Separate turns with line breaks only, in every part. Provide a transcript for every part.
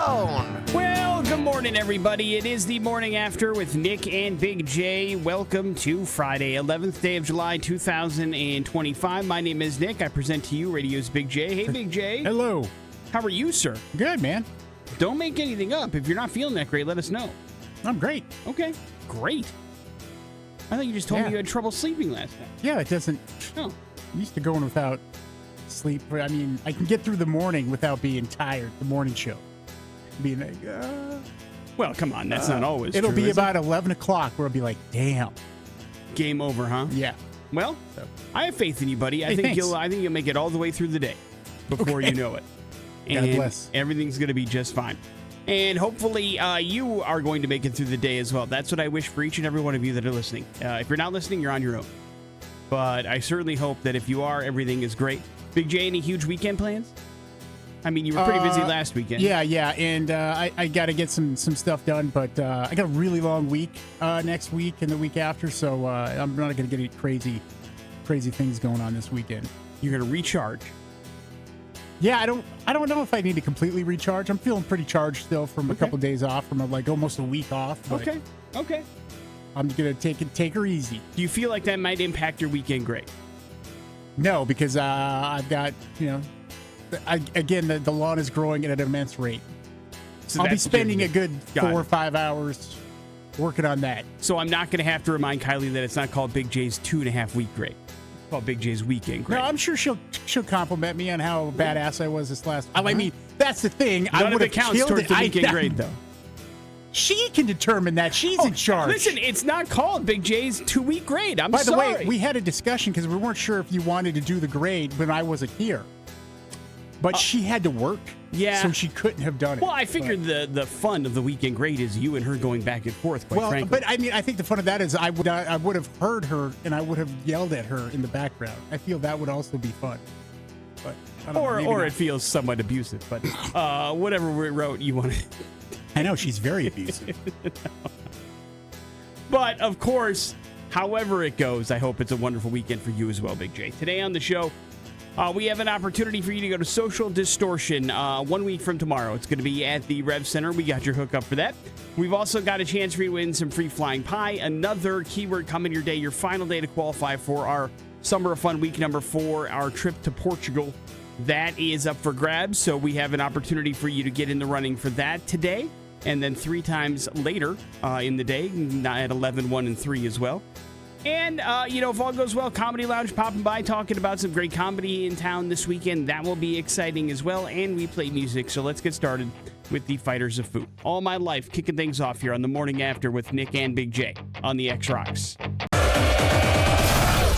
phone.
Well, good morning, everybody. It is the morning after with Nic and Big J. Welcome to Friday, 11th day of July, 2025. My name is Nic. I present to you radio's Big J. Hey, Big J.
Hello.
How are you, sir?
Good, man.
Don't make anything up. If you're not feeling that great, let us know.
I'm great.
Okay, great. I thought you just told me you had trouble sleeping last night.
Yeah, it doesn't.
Oh.
I'm used to going without sleep. I mean, I can get through the morning without being tired, the morning show. Being like,
Well, come on. That's not always
it'll
true,
be
is
about 11 o'clock where I'll be like, damn.
Game over, huh?
Yeah.
Well, I have faith in you, buddy. I
Hey,
think
thanks.
you'll make it all the way through the day before you know it.
God
And
bless.
everything's going to be just fine. And hopefully you are going to make it through the day as well. That's what I wish for each and every one of you that are listening. If you're not listening, you're on your own. But I certainly hope that if you are, everything is great. Big J, any huge weekend plans? I mean, you were pretty busy last weekend.
Yeah, and I got to get some stuff done, but I got a really long week next week and the week after, so I'm not going to get any crazy things going on this weekend.
You're going to recharge.
Yeah, I don't know if I need to completely recharge. I'm feeling pretty charged still from a couple of days off, from like almost a week off. But
Okay.
I'm gonna take her easy.
Do you feel like that might impact your weekend great?
No, because I've got the lawn is growing at an immense rate.
So
I'll be
that's
spending a good
Got
4 or
it.
5 hours working on that.
So I'm not going to have to remind Kylie that it's not called Big J's 2.5 week grade. It's called Big J's weekend grade.
No, I'm sure she'll compliment me on how badass I was this last. I mean, that's the thing. I
None of
would
it
have
counts
killed
towards
it.
the weekend grade, though.
She can determine that. She's in charge.
Listen, it's not called Big J's 2-week grade. I'm
By the
sorry.
way, we had a discussion because we weren't sure if you wanted to do the grade when I wasn't here. But she had to work, so she couldn't have done it.
Well, I figured the fun of the weekend grade is you and her going back and forth, quite frankly.
But I mean, I think the fun of that is I would have heard her and I would have yelled at her in the background. I feel that would also be fun. But I don't know, maybe
Or
not.
it feels somewhat abusive. But whatever we wrote, you want to...
I know, she's very abusive.
But, of course, however it goes, I hope it's a wonderful weekend for you as well, Big J. Today on the show, we have an opportunity for you to go to Social Distortion 1 week from tomorrow. It's going to be at the Rev Center. We got your hookup for that. We've also got a chance for you to win some free flying pie. Another keyword coming your day, your final day to qualify for our Summer of Fun week number 4, our trip to Portugal. That is up for grabs, so we have an opportunity for you to get in the running for that today. And then 3 times later in the day, at 11, 1, and 3 as well. And, if all goes well, Comedy Lounge popping by, talking about some great comedy in town this weekend. That will be exciting as well. And we play music, so let's get started with the Fighters of Food. All my life, kicking things off here on the morning after with Nic and Big J on the X-Rocks.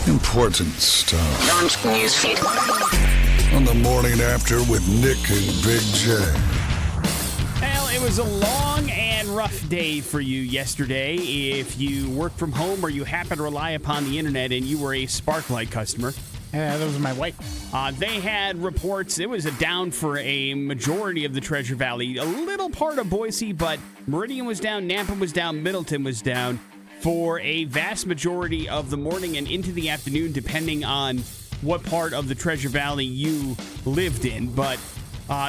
Important stuff.
Launch newsfeed.
On the morning after with Nic and Big J.
Well, it was a long and rough day for you yesterday. If you work from home or you happen to rely upon the internet and you were a Sparklight customer.
That was my wife.
They had reports. It was a down for a majority of the Treasure Valley. A little part of Boise, but Meridian was down, Nampa was down, Middleton was down for a vast majority of the morning and into the afternoon, depending on what part of the Treasure Valley you lived in. But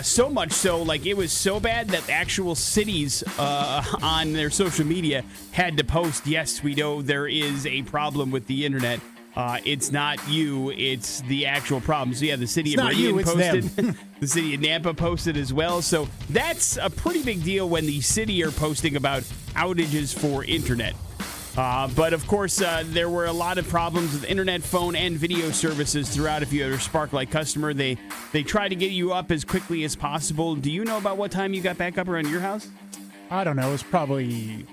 so much so, like, it was so bad that actual cities on their social media had to post, yes, we know there is a problem with the internet. It's not you, it's the actual problem. So, yeah, the city of Meridian posted. The city of Nampa posted as well. So that's a pretty big deal when the city are posting about outages for internet. But, of course, there were a lot of problems with internet, phone, and video services throughout. If you're a Sparklight customer, they try to get you up as quickly as possible. Do you know about what time you got back up around your house?
I don't know. It was probably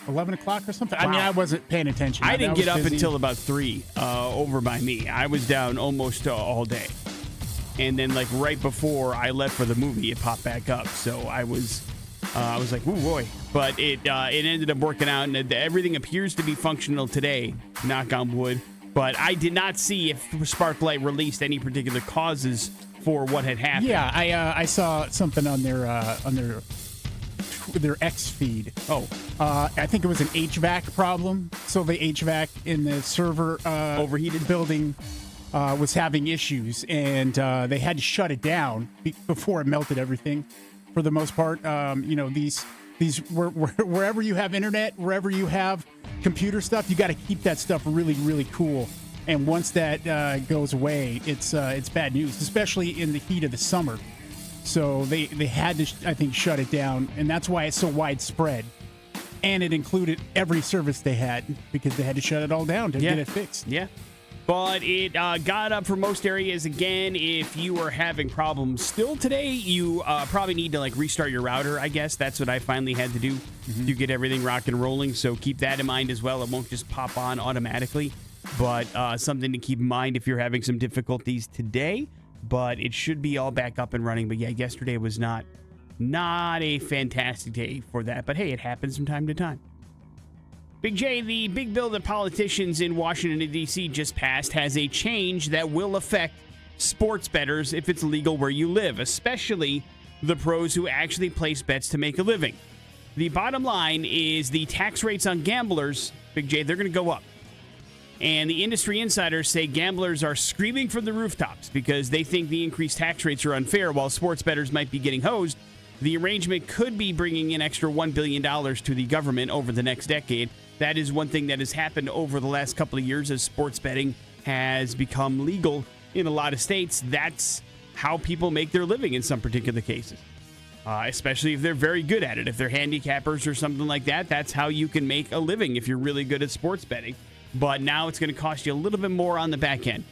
11 o'clock or something.
Wow.
I mean, I wasn't paying attention.
I didn't get up
busy.
until about 3 over by me. I was down almost all day. And then, like, right before I left for the movie, it popped back up. So I was like, ooh, boy. But it ended up working out, and everything appears to be functional today, knock on wood. But I did not see if Sparklight released any particular causes for what had happened.
Yeah, I saw something on their X feed.
Oh.
I think it was an HVAC problem. So the HVAC in the server
Overheated?
building was having issues, and they had to shut it down before it melted everything. for the most part. These wherever you have internet, wherever you have computer stuff, you got to keep that stuff really, really cool. And once that goes away, it's bad news, especially in the heat of the summer. So they had to, I think, shut it down, and that's why it's so widespread. And it included every service they had because they had to shut it all down to get it fixed.
Yeah. But it got up for most areas again. If you are having problems still today, you probably need to restart your router, I guess. That's what I finally had to do to get everything rock and rolling. So keep that in mind as well. It won't just pop on automatically. But something to keep in mind if you're having some difficulties today. But it should be all back up and running. But yeah, yesterday was not a fantastic day for that. But hey, it happens from time to time. Big J, the big bill that politicians in Washington, D.C. just passed has a change that will affect sports bettors if it's legal where you live, especially the pros who actually place bets to make a living. The bottom line is the tax rates on gamblers, Big J, they're going to go up. And the industry insiders say gamblers are screaming from the rooftops because they think the increased tax rates are unfair while sports bettors might be getting hosed. The arrangement could be bringing in extra $1 billion to the government over the next decade. That is one thing that has happened over the last couple of years as sports betting has become legal in a lot of states. That's how people make their living in some particular cases, especially if they're very good at it. If they're handicappers or something like that, that's how you can make a living if you're really good at sports betting. But now it's going to cost you a little bit more on the back end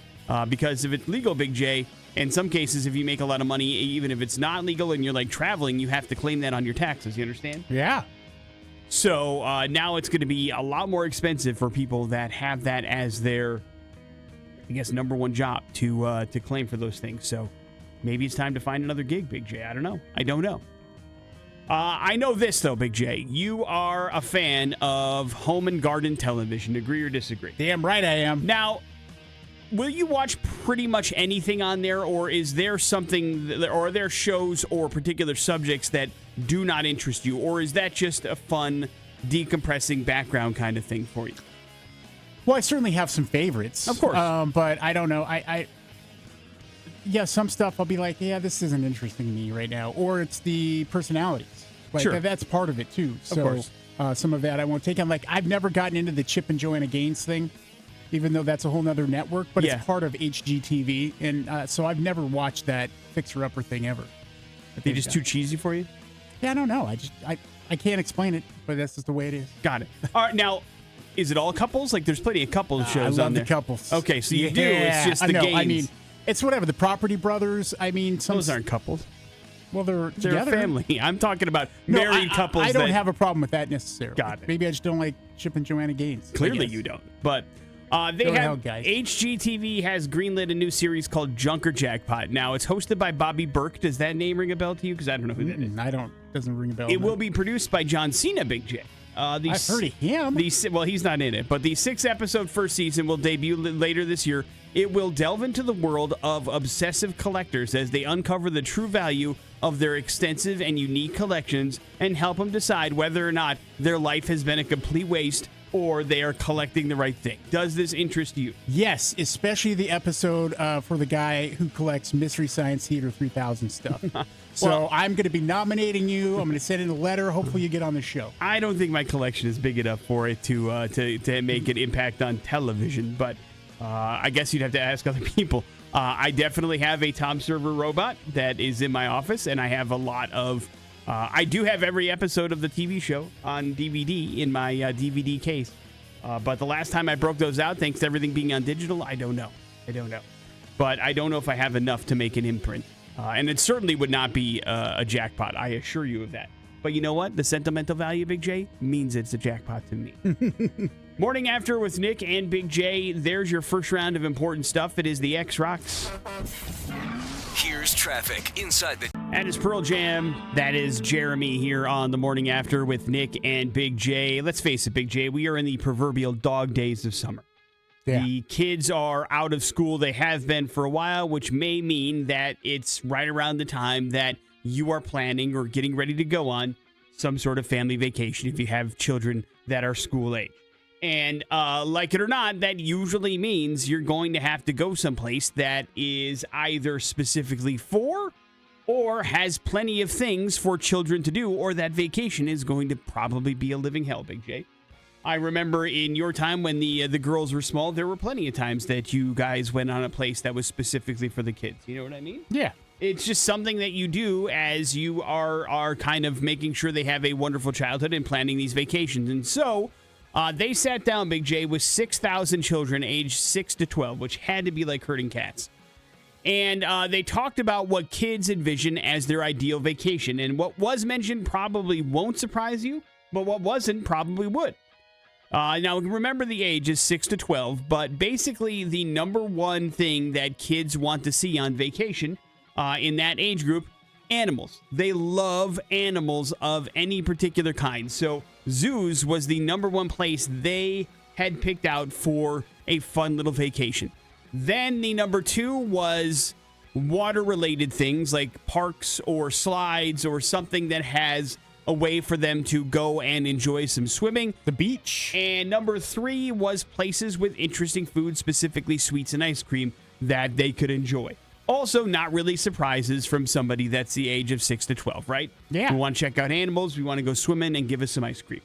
because if it's legal, Big J, in some cases, if you make a lot of money, even if it's not legal and you're traveling, you have to claim that on your taxes. You understand?
Yeah.
So now it's going to be a lot more expensive for people that have that as their, I guess, number one job to claim for those things. So maybe it's time to find another gig, Big J. I don't know. I know this, though, Big J. You are a fan of home and garden television. Agree or disagree?
Damn right I am.
Now, will you watch pretty much anything on there, or is there something, or are there shows or particular subjects that do not interest you, or is that just a fun, decompressing background kind of thing for you?
Well, I certainly have some favorites.
Of course.
But I don't know. Some stuff I'll be like, yeah, this isn't interesting to me right now. Or it's the personalities.
Sure.
That's part of it, too. So,
of course.
Some of that I won't take on. I've never gotten into the Chip and Joanna Gaines thing, even though that's a whole nother network, but it's part of HGTV. And so I've never watched that fixer-upper thing ever.
They just too cheesy for you?
Yeah, I don't know. I can't explain it, but that's just the way it is.
Got it. All right, now, is it all couples? There's plenty of couples shows
I love
on there.
the couples.
Okay, so you do. It's just the Gaines.
I mean, it's whatever. The Property Brothers.
Those aren't couples.
Well, they're together.
A family. I'm talking about married couples.
I don't have a problem with that necessarily.
Got it.
Maybe I just don't like Chip and Joanna Gaines.
Clearly you don't. But HGTV has greenlit a new series called Junker Jackpot. Now, it's hosted by Bobby Burke. Does that name ring a bell to you? Because I don't know who that is.
Doesn't ring a bell.
It will be produced by John Cena, Big J.
I've heard of him.
Well, he's not in it, but the 6-episode first season will debut later this year. It will delve into the world of obsessive collectors as they uncover the true value of their extensive and unique collections and help them decide whether or not their life has been a complete waste or they are collecting the right thing. Does this interest you?
Yes, especially the episode for the guy who collects Mystery Science Theater 3000 stuff. So I'm going to be nominating you. I'm going to send in a letter. Hopefully you get on the show.
I don't think my collection is big enough for it to make an impact on television, but I guess you'd have to ask other people. I definitely have a Tom Server robot that is in my office, and I have a lot of... I do have every episode of the TV show on DVD in my DVD case. But the last time I broke those out, thanks to everything being on digital, I don't know. But I don't know if I have enough to make an imprint. And it certainly would not be a jackpot. I assure you of that. But you know what? The sentimental value, Big J, means it's a jackpot to me. Morning After with Nick and Big J. There's your first round of important stuff. It is the X-Rocks.
Here's traffic inside the...
That is Pearl Jam. That is Jeremy here on the Morning After with Nick and Big J. Let's face it, Big J, we are in the proverbial dog days of summer. Yeah. The kids are out of school. They have been for a while, which may mean that it's right around the time that you are planning or getting ready to go on some sort of family vacation if you have children that are school age. And like it or not, that usually means you're going to have to go someplace that is either specifically for or has plenty of things for children to do, or that vacation is going to probably be a living hell, Big J. I remember in your time when the girls were small, there were plenty of times that you guys went on a place that was specifically for the kids. You know what I mean?
Yeah.
It's just something that you do as you are kind of making sure they have a wonderful childhood and planning these vacations. And so they sat down, Big J, with 6,000 children aged 6 to 12, which had to be like herding cats. And they talked about what kids envision as their ideal vacation. And what was mentioned probably won't surprise you, but what wasn't probably would. Now, remember the age is 6 to 12, but basically the number one thing that kids want to see on vacation in that age group, animals. They love animals of any particular kind. So zoos was the number one place they had picked out for a fun little vacation. Then the number two was water-related things like parks or slides or something that has a way for them to go and enjoy some swimming.
The beach.
And number three was places with interesting food, specifically sweets and ice cream, that they could enjoy. Also, not really surprises from somebody that's the age of 6 to 12, right?
Yeah.
We want to check out animals. We want to go swimming and give us some ice cream.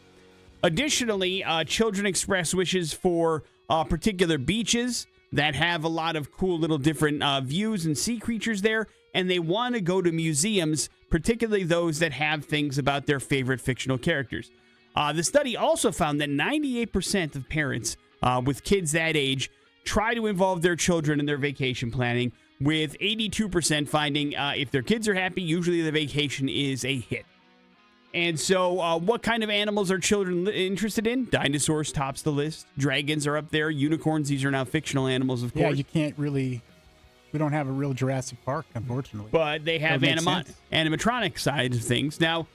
Additionally, children express wishes for particular beaches that have a lot of cool little different views and sea creatures there. And they want to go to museums, particularly those that have things about their favorite fictional characters. The study also found that 98% of parents with kids that age try to involve their children in their vacation planning, with 82% finding if their kids are happy, usually the vacation is a hit. And so what kind of animals are children interested in? Dinosaurs tops the list. Dragons are up there. Unicorns, these are now fictional animals, of course.
Yeah, you can't really... We don't have a real Jurassic Park, unfortunately.
But they have animatronic side of things. Now,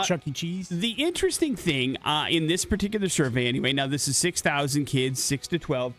Chuck E. Cheese.
The interesting thing in this particular survey, anyway, now this is 6,000 kids, 6 to 12.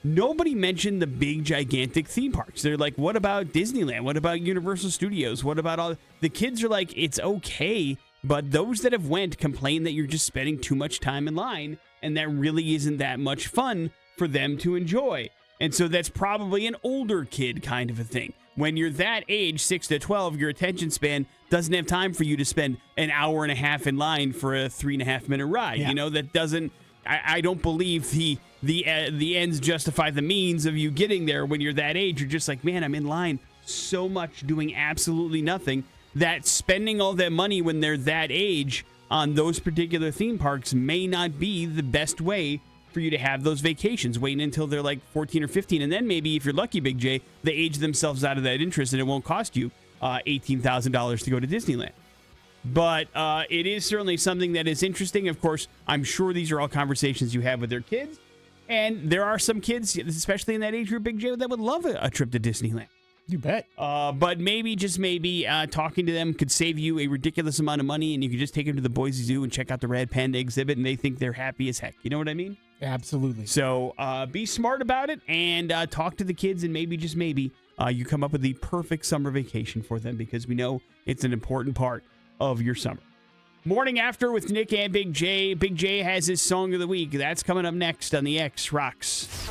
Nobody mentioned the big, gigantic theme parks. They're like, what about Disneyland? What about Universal Studios? What about all... The kids are like, it's okay, but those that have went complain that you're just spending too much time in line, and that really isn't that much fun for them to enjoy. And so that's probably an older kid kind of a thing. When you're that age, 6 to 12, your attention span doesn't have time for you to spend an hour and a half in line for a 3.5-minute ride.
Yeah.
You know, that doesn't... I don't believe the ends justify the means of you getting there when you're that age. You're just like, man, I'm in line so much doing absolutely nothing that spending all that money when they're that age on those particular theme parks may not be the best way for you to have those vacations, waiting until they're like 14 or 15. And then maybe, if you're lucky, Big J, they age themselves out of that interest and it won't cost you $18,000 to go to Disneyland. But it is certainly something that is interesting. Of course, I'm sure these are all conversations you have with their kids. And there are some kids, especially in that age group, Big J, that would love a trip to Disneyland.
You bet.
But maybe, just maybe, talking to them could save you a ridiculous amount of money, and you could just take them to the Boise Zoo and check out the Red Panda exhibit, and they think they're happy as heck. You know what I mean?
Absolutely.
So be smart about it and talk to the kids, and maybe, just maybe, you come up with the perfect summer vacation for them, because we know it's an important part of your summer. Morning After with Nic and Big J. Big J has his song of the week. That's coming up next on the X Rocks.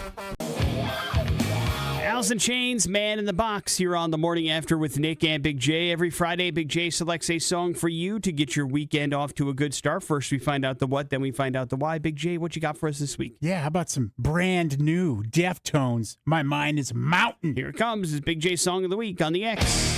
Alice in Chains, Man in the Box, here on the Morning After with Nic and Big J. Every Friday, Big J selects a song for you to get your weekend off to a good start. First, we find out the what, then we find out the why. Big J, what you got for us this week?
Yeah, how about some brand new Deftones? My Mind is a Mountain.
Here it comes. It's Big J's Song of the Week on the X.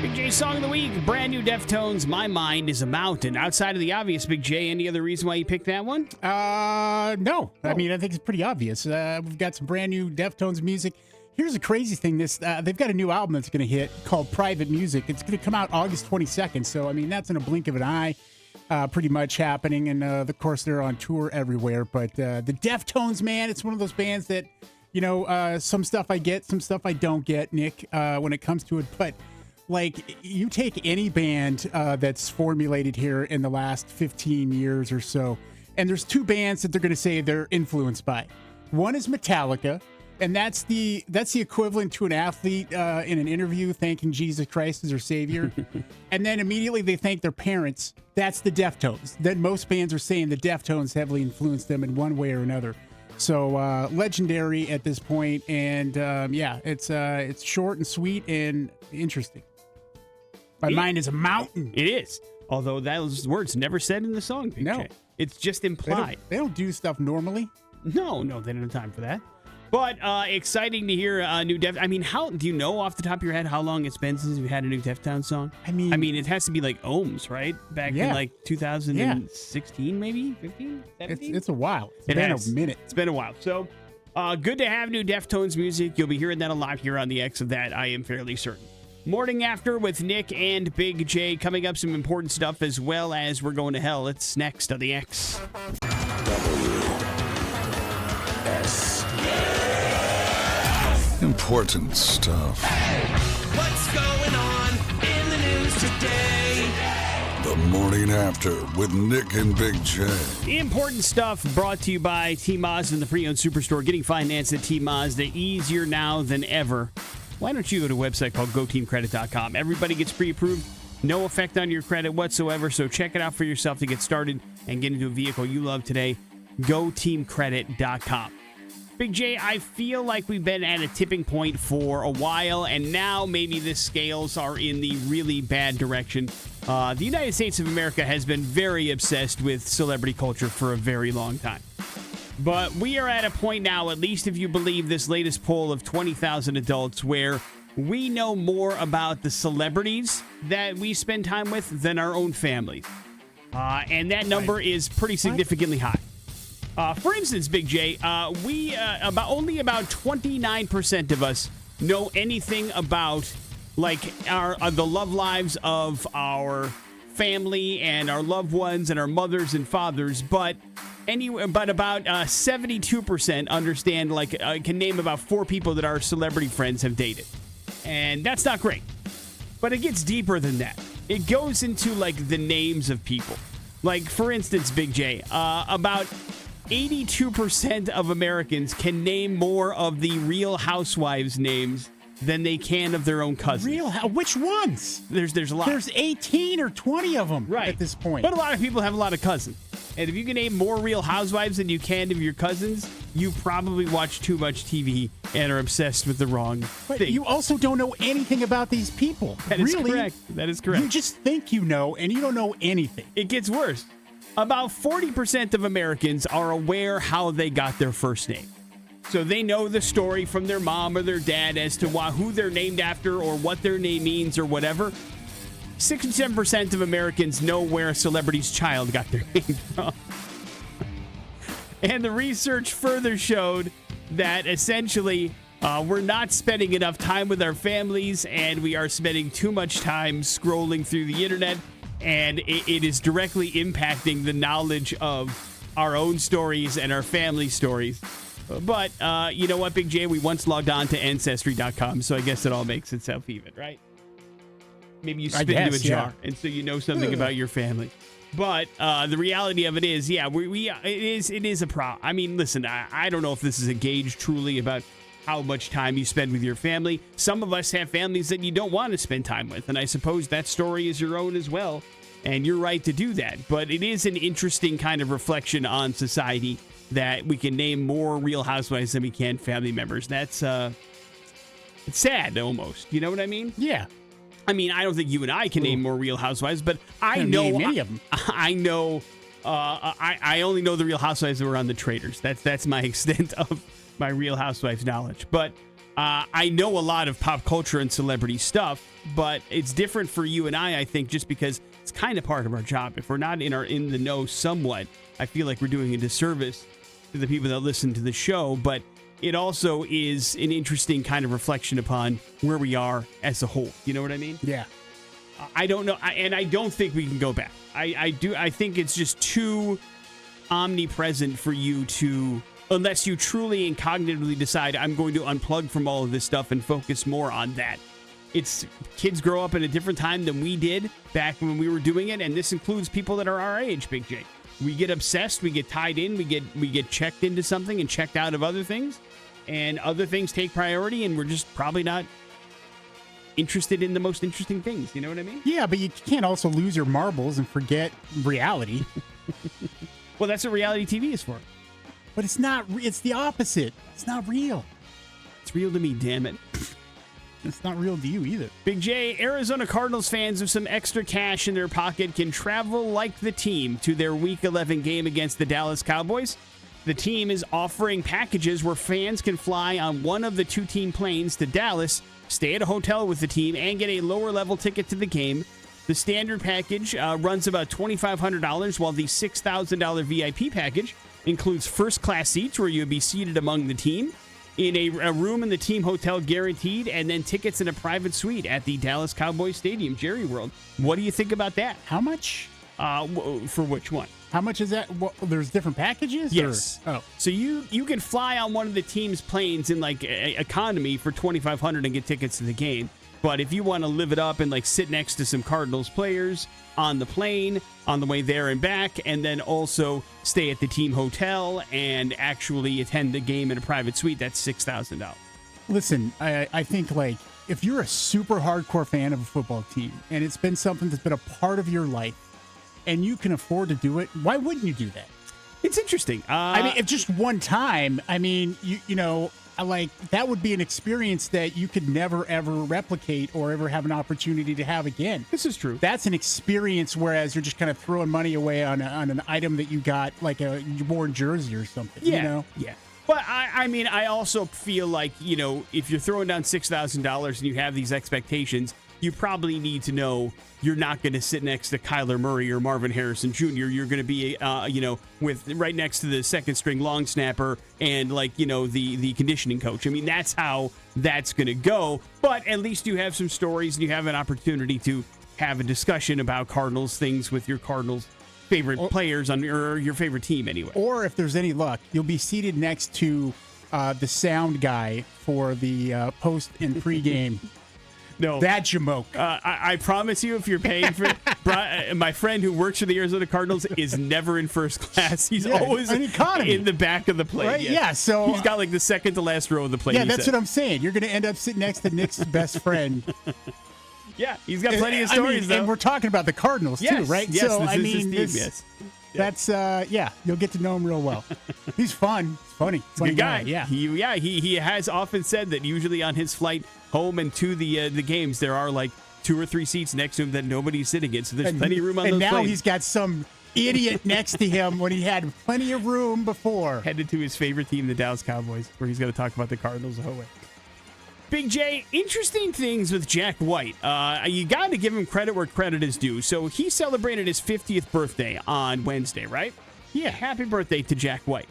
Big J Song of the Week, brand new Deftones, My Mind is a Mountain. Outside of the obvious, Big J, any other reason why you picked that one?
No. I mean, I think it's pretty obvious. We've got some brand new Deftones music. Here's the crazy thing. They've got a new album that's going to hit called Private Music. It's going to come out August 22nd. So, I mean, that's in a blink of an eye, pretty much happening. And, of course, they're on tour everywhere. But the Deftones, man, it's one of those bands that, you know, some stuff I get, some stuff I don't get, Nick, when it comes to it. But like, you take any band that's formulated here in the last 15 years or so, and there's two bands that they're going to say they're influenced by. One is Metallica, and that's the equivalent to an athlete in an interview thanking Jesus Christ as their savior. And then immediately they thank their parents. That's the Deftones. Then most bands are saying the Deftones heavily influenced them in one way or another. So legendary at this point, and yeah, it's short and sweet and interesting. My mind is a mountain.
It is. Although those words never said in the song, Big
No.
J. It's just implied.
They don't do stuff normally.
No, they don't have time for that. But exciting to hear a new Def. I mean, how do you know off the top of your head how long it's been since we had a new Deftown song?
I mean,
it has to be like Ohms, right? Back in like 2016, maybe 15, 17.
It's a while. It's been a minute.
It's been a while. So good to have new Deftones music. You'll be hearing that a lot here on the X of that. I am fairly certain. Morning After with Nic and Big J. Coming up, some important stuff as well as we're going to hell. It's next on the X.
S. Important stuff.
What's going on in the news today?
The Morning After with Nic and Big J.
Important stuff brought to you by T Mazda and the pre-owned superstore. Getting financed at T Mazda easier now than ever. Why don't you go to a website called GoTeamCredit.com? Everybody gets pre-approved. No effect on your credit whatsoever. So check it out for yourself to get started and get into a vehicle you love today. GoTeamCredit.com. Big J, I feel like we've been at a tipping point for a while, and now maybe the scales are in the really bad direction. The United States of America has been very obsessed with celebrity culture for a very long time. But we are at a point now, at least if you believe this latest poll of 20,000 adults, where we know more about the celebrities that we spend time with than our own families. And that number is pretty significantly high. For instance, Big J, we only about 29% of us know anything about like the love lives of our family and our loved ones and our mothers and fathers, but about 72% understand, can name about 4 people that our celebrity friends have dated. And that's not great. But it gets deeper than that. It goes into, the names of people. Like, for instance, Big J, about 82% of Americans can name more of the Real Housewives names than they can of their own cousins.
Which ones?
There's a lot.
There's 18 or 20 of them
right
at this point.
But a lot of people have a lot of cousins. And if you can name more Real Housewives than you can of your cousins, you probably watch too much TV and are obsessed with the wrong thing.
You also don't know anything about these people.
That is correct. That is correct.
You just think you know, and you don't know anything.
It gets worse. About 40% of Americans are aware how they got their first name. So they know the story from their mom or their dad as to who they're named after or what their name means or whatever. 67% of Americans know where a celebrity's child got their name from. And the research further showed that essentially we're not spending enough time with our families and we are spending too much time scrolling through the internet, and it is directly impacting the knowledge of our own stories and our family stories. But you know what, Big J? We once logged on to Ancestry.com, so I guess it all makes itself even, right? Maybe you spit into a jar, and so you know something about your family. But the reality of it is, it is a problem. I mean, listen, I don't know if this is a gauge truly about how much time you spend with your family. Some of us have families that you don't want to spend time with, and I suppose that story is your own as well, and you're right to do that. But it is an interesting kind of reflection on society that we can name more Real Housewives than we can family members. That's it's sad almost. You know what I mean?
Yeah.
I mean, I don't think you and I can name more Real Housewives, but I know
many of them.
I know. I only know the Real Housewives that were on the Traitors. That's my extent of my Real Housewives knowledge. But I know a lot of pop culture and celebrity stuff. But it's different for you and I think, just because it's kind of part of our job. If we're not in the know somewhat, I feel like we're doing a disservice to the people that listen to the show. But it also is an interesting kind of reflection upon where we are as a whole. You know what I mean?
Yeah.
I don't know. And I don't think we can go back. I think it's just too omnipresent for you to, unless you truly and cognitively decide, I'm going to unplug from all of this stuff and focus more on that. Kids grow up at a different time than we did back when we were doing it. And this includes people that are our age, Big J. We get obsessed, we get tied in, we get checked into something and checked out of other things. And other things take priority, and we're just probably not interested in the most interesting things. You know what I mean?
Yeah, but you can't also lose your marbles and forget reality.
Well, that's what reality TV is for.
But it's not. It's the opposite. It's not real.
It's real to me, damn it.
It's not real to you either.
Big J, Arizona Cardinals fans with some extra cash in their pocket can travel like the team to their Week 11 game against the Dallas Cowboys. The team is offering packages where fans can fly on one of the two team planes to Dallas, stay at a hotel with the team, and get a lower-level ticket to the game. The standard package runs about $2,500, while the $6,000 VIP package includes first-class seats where you'll be seated among the team, in a room in the team hotel guaranteed, and then tickets in a private suite at the Dallas Cowboys Stadium, Jerry World. What do you think about that?
How much?
For which one?
How much is that? Well, there's different packages?
Yes.
Or? Oh.
So you can fly on one of the team's planes in like economy for $2,500 and get tickets to the game. But if you want to live it up and like sit next to some Cardinals players on the plane on the way there and back, and then also stay at the team hotel and actually attend the game in a private suite, that's $6,000.
Listen, I think like if you're a super hardcore fan of a football team and it's been something that's been a part of your life and you can afford to do it, why wouldn't you do that?
It's interesting.
I mean, if just one time, I mean, you know, like that would be an experience that you could never, ever replicate or ever have an opportunity to have again.
This is true.
That's an experience, whereas you're just kind of throwing money away on an item that you got, like a worn jersey or something.
Yeah.
You know?
Yeah. But I mean, I also feel like, you know, if you're throwing down $6,000 and you have these expectations, you probably need to know you're not going to sit next to Kyler Murray or Marvin Harrison Jr. You're going to be, you know, with right next to the second string long snapper and like, you know, the conditioning coach. I mean, that's how that's going to go. But at least you have some stories and you have an opportunity to have a discussion about Cardinals things with your Cardinals favorite players on your favorite team anyway.
Or if there's any luck, you'll be seated next to the sound guy for the post and pregame.
No,
that jamoke.
I promise you, if you're paying for it, my friend who works for the Arizona Cardinals is never in first class. He's always
an economy
in the back of the plane.
Right?
Yes.
Yeah, so
he's got like the second to last row of the plane.
Yeah, that's what I'm saying. You're going to end up sitting next to Nick's best friend.
Yeah, he's got plenty of stories, though.
And we're talking about the Cardinals, too, right?
Yes,
so,
this
I
is
mean,
his team, yes.
That's, you'll get to know him real well. He's fun. He's funny.
He's a good guy.
Yeah.
He has often said that usually on his flight home and to the games, there are like 2 or 3 seats next to him that nobody's sitting in. So there's plenty of room on those planes.
And now he's got some idiot next to him when he had plenty of room before.
Headed to his favorite team, the Dallas Cowboys, where he's going to talk about the Cardinals the whole way. Big J, interesting things with Jack White. You got to give him credit where credit is due. So he celebrated his 50th birthday on Wednesday, right? Yeah, happy birthday to Jack White.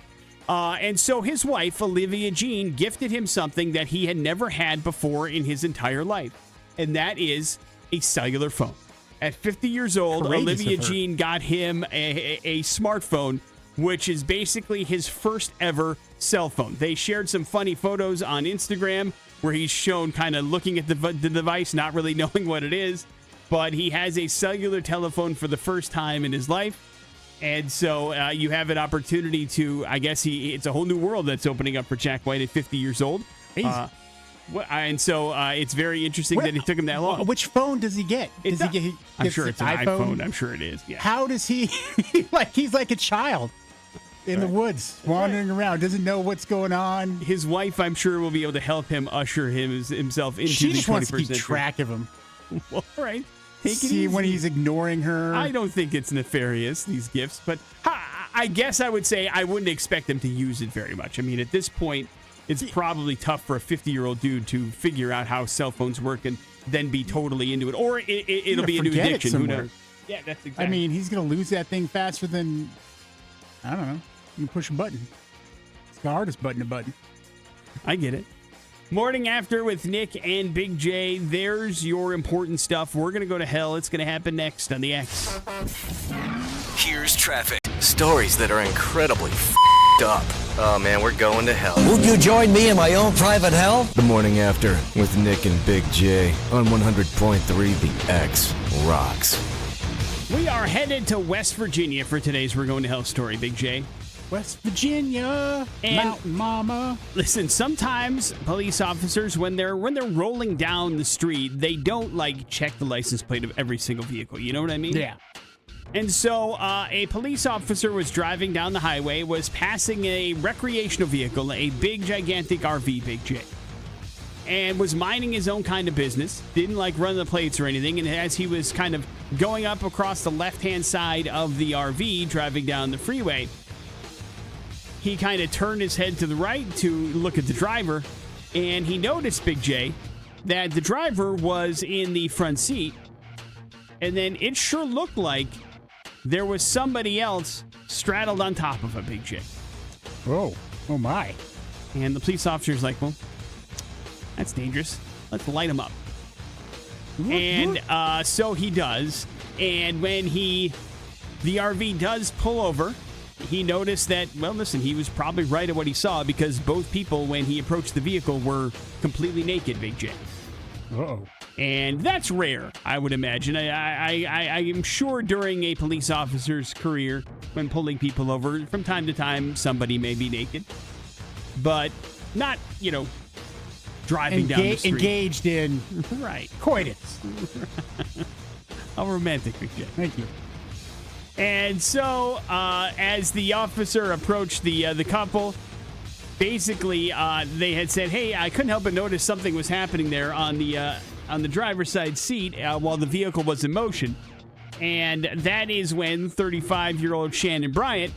And so his wife, Olivia Jean, gifted him something that he had never had before in his entire life, and that is a cellular phone. At 50 years old, Olivia Jean got him a smartphone, which is basically his first ever cell phone. They shared some funny photos on Instagram where he's shown kind of looking at the device, not really knowing what it is, but he has a cellular telephone for the first time in his life. And so you have an opportunity to, I guess it's a whole new world that's opening up for Jack White at 50 years old. And so it's very interesting that it took him that long.
Which phone does he get?
I'm sure it's an iPhone. I'm sure it is. Yeah.
How does he, he's like a child in the woods, wandering around, doesn't know what's going on.
His wife, I'm sure, will be able to help him usher himself into
she
the 21st
just wants to keep
century.
Track of him.
Well, all right.
See when he's ignoring her.
I don't think it's nefarious, these gifts, but I guess I would say I wouldn't expect them to use it very much. I mean, at this point, it's probably tough for a 50-year-old dude to figure out how cell phones work and then be totally into it. Or it'll be a new addiction. Who knows? Yeah, that's exactly.
I mean, he's going to lose that thing faster than, I don't know, you push a button. It's the hardest button to button.
I get it. Morning After with Nick and Big J. There's your important stuff. We're going to go to hell. It's going to happen next on the X.
Here's traffic.
Stories that are incredibly f***ed up. Oh man, we're going to hell.
Would you join me in my own private hell?
The Morning After with Nick and Big J on 100.3 The X rocks.
We are headed to West Virginia for today's We're Going to Hell story, Big J.
West Virginia,
and
Mountain Mama.
Listen, sometimes police officers, when they're rolling down the street, they don't check the license plate of every single vehicle. You know what I mean?
Yeah.
And so a police officer was driving down the highway, was passing a recreational vehicle, a big, gigantic RV, Big J. and was minding his own kind of business. Didn't like run the plates or anything. And as he was kind of going up across the left-hand side of the RV, driving down the freeway, he kind of turned his head to the right to look at the driver, and he noticed, Big J, that the driver was in the front seat, and then it sure looked like there was somebody else straddled on top of him, Big J.
Oh my.
And the police officer's like, well, that's dangerous. Let's light him up. And so he does. And when the RV does pull over, he noticed that, well, listen, he was probably right at what he saw, because both people, when he approached the vehicle, were completely naked, Big J.
Uh-oh.
And that's rare, I would imagine. I am sure during a police officer's career, when pulling people over, from time to time, somebody may be naked. But not, driving down the street.
Engaged in
Right.
coitus.
How romantic, Big J.
Thank you.
And so, as the officer approached the couple, basically, they had said, "Hey, I couldn't help but notice something was happening there on the driver's side seat while the vehicle was in motion." And that is when 35-year-old Shannon Bryant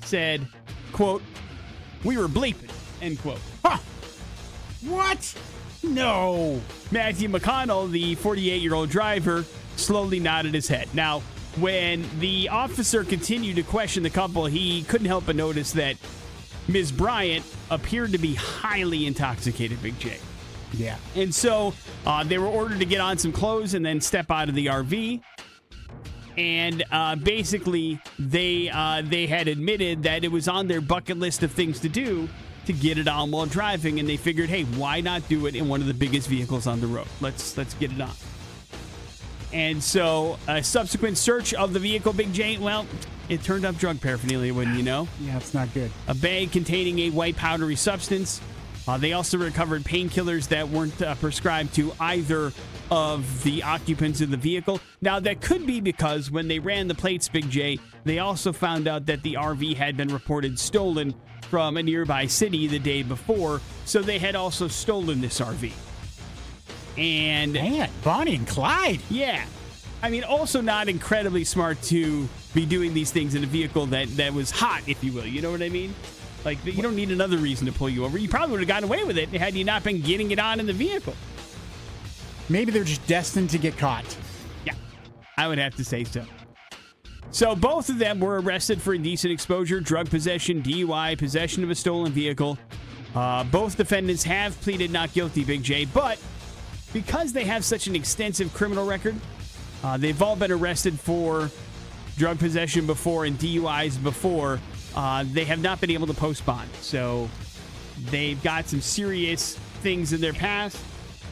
said, quote, "We were bleeping," end quote.
Huh. What? No.
Matthew McConnell, the 48-year-old driver, slowly nodded his head. Now, when the officer continued to question the couple, he couldn't help but notice that Ms. Bryant appeared to be highly intoxicated, Big J.
Yeah.
And so they were ordered to get on some clothes and then step out of the RV. And basically, they had admitted that it was on their bucket list of things to do to get it on while driving. And they figured, hey, why not do it in one of the biggest vehicles on the road? Let's get it on. And so a subsequent search of the vehicle, Big J, well, it turned up drug paraphernalia, wouldn't you know?
Yeah, it's not good.
A bag containing a white powdery substance. They also recovered painkillers that weren't prescribed to either of the occupants of the vehicle. Now, that could be because when they ran the plates, Big J, they also found out that the RV had been reported stolen from a nearby city the day before, so they had also stolen this RV. And
Man, Bonnie and Clyde.
yeah, I mean, also not incredibly smart to be doing these things in a vehicle that was hot, if you will. You know what I mean? Like, you don't need another reason to pull you over. You probably would have gotten away with it had you not been getting it on in the vehicle.
Maybe they're just destined to get caught.
Yeah, I would have to say so. So both of them were arrested for indecent exposure, drug possession, DUI, possession of a stolen vehicle. Both defendants have pleaded not guilty, Big J, but because they have such an extensive criminal record, they've all been arrested for drug possession before and DUIs before. They have not been able to post bond. So they've got some serious things in their past.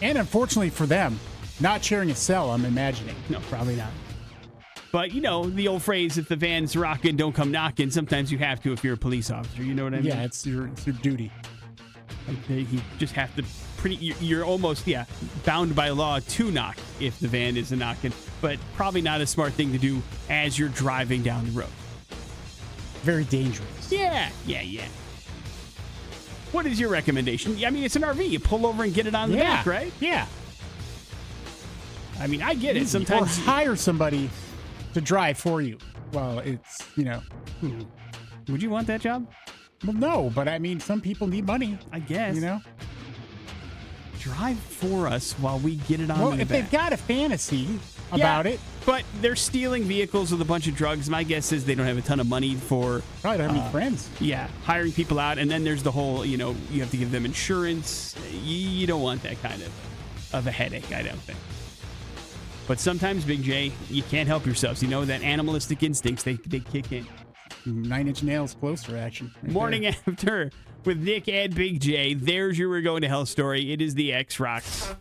And unfortunately for them, not sharing a cell, I'm imagining.
No, probably not. But, you know, the old phrase, if the van's rocking, don't come knocking. Sometimes you have to if you're a police officer. You know what I mean?
Yeah, it's your duty.
Like, you just have to you're almost, bound by law to knock if the van isn't knocking. But probably not a smart thing to do as you're driving down the road.
Very dangerous.
Yeah. What is your recommendation? I mean, it's an RV. You pull over and get it on the back, right?
Yeah.
I mean, I get it.
Easy.
Sometimes
Or hire somebody to drive for you. Well, it's,
Would you want that job?
Well, no, but I mean, some people need money.
I guess. Drive for us while we get it on
Well,
the
if
back.
they've got a fantasy about it.
But they're stealing vehicles with a bunch of drugs. My guess is they don't have a ton of money for...
Probably don't have any friends.
Yeah, hiring people out. And then there's the whole, you have to give them insurance. You don't want that kind of a headache, I don't think. But sometimes, Big J, you can't help yourselves. You know, that animalistic instincts, they kick in.
9 Inch Nails closer action. Right
Morning
there.
After with Nic and Big J. There's your We're Going to Hell story. It is the X-Rocks.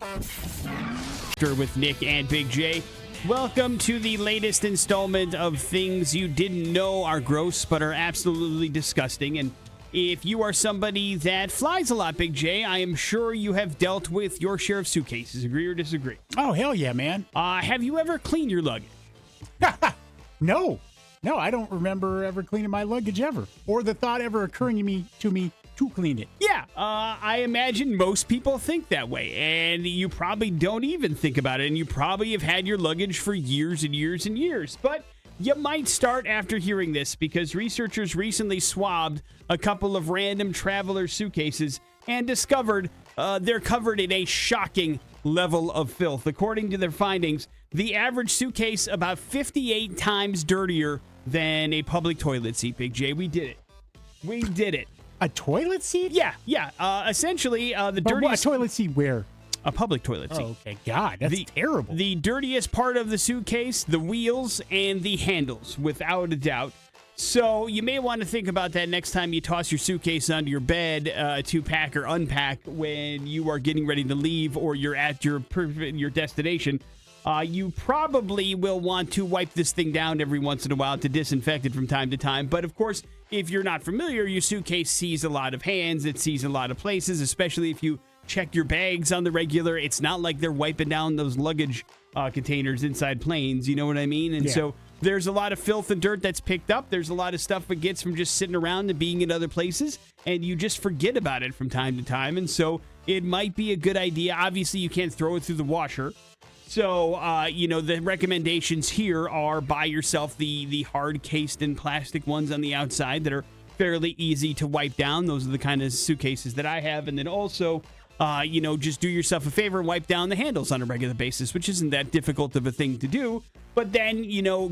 With Nic and Big J. Welcome to the latest installment of Things You Didn't Know Are Gross But Are Absolutely Disgusting. And if you are somebody that flies a lot, Big J, I am sure you have dealt with your share of suitcases. Agree or disagree?
Oh, hell yeah, man.
Have you ever cleaned your luggage?
No, I don't remember ever cleaning my luggage ever, or the thought ever occurring to me to clean it.
Yeah, I imagine most people think that way, and you probably don't even think about it, and you probably have had your luggage for years and years and years. But you might start after hearing this, because researchers recently swabbed a couple of random traveler suitcases and discovered they're covered in a shocking level of filth. According to their findings, the average suitcase about 58 times dirtier than a public toilet seat, Big J. We did it. We did it.
A toilet seat?
Yeah. Essentially, the
But
dirtiest...
a toilet seat where?
A public toilet seat.
Oh, okay. God, that's terrible.
The dirtiest part of the suitcase, the wheels and the handles, without a doubt. So you may want to think about that next time you toss your suitcase under your bed to pack or unpack when you are getting ready to leave or you're at your destination. You probably will want to wipe this thing down every once in a while to disinfect it from time to time. But, of course, if you're not familiar, your suitcase sees a lot of hands. It sees a lot of places, especially if you check your bags on the regular. It's not like they're wiping down those luggage containers inside planes. You know what I mean? And so there's a lot of filth and dirt that's picked up. There's a lot of stuff it gets from just sitting around and being in other places. And you just forget about it from time to time. And so it might be a good idea. Obviously, you can't throw it through the washer. So, the recommendations here are buy yourself the hard cased and plastic ones on the outside that are fairly easy to wipe down. Those are the kind of suitcases that I have. And then also, just do yourself a favor and wipe down the handles on a regular basis, which isn't that difficult of a thing to do. But then,